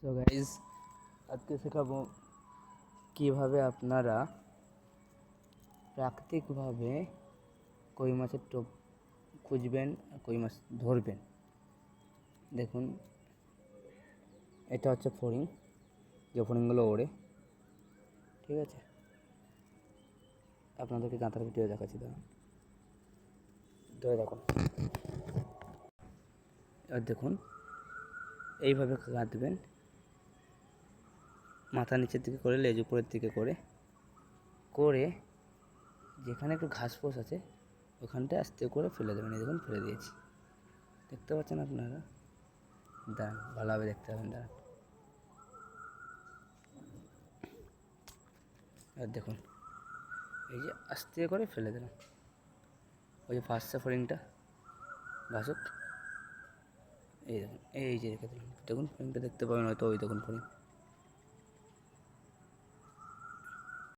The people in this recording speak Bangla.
সো গাইজ, আজকে শেখাবো কীভাবে আপনারা প্রাকৃতিকভাবে কই মাছের টোপ খুঁজবেন আর কই মাছ ধরবেন। দেখুন, এটা হচ্ছে ফড়িং, যে ফড়িংগুলো ওড়ে। ঠিক আছে, আপনাদেরকে গাঁথার ভিডিও দেখাচ্ছি, ধরে দেখুন। আর দেখুন, এইভাবে গাঁথবেন, মাথা নিচের দিকে করে, লেজ উপরের দিকে করে করে যেখানে একটু ঘাস ফোস আছে ওখানটায় আস্তে করে ফেলে দেবেন। এই দেখুন, ফেলে দিয়েছি। দেখতে পাচ্ছেন আপনারা? দাঁড়ান, ভালোভাবে দেখতে পাবেন, দাঁড়ান। আর দেখুন, এই যে আস্তে করে ফেলে দিলাম। ওই যে ফার্স্ট ফড়িংটা ঘাসক, এই দেখুন, এই যে রেখে দিলাম। দেখুন ফড়িংটা দেখতে পাবেন হয়তো, ওই দেখুন ফড়িং।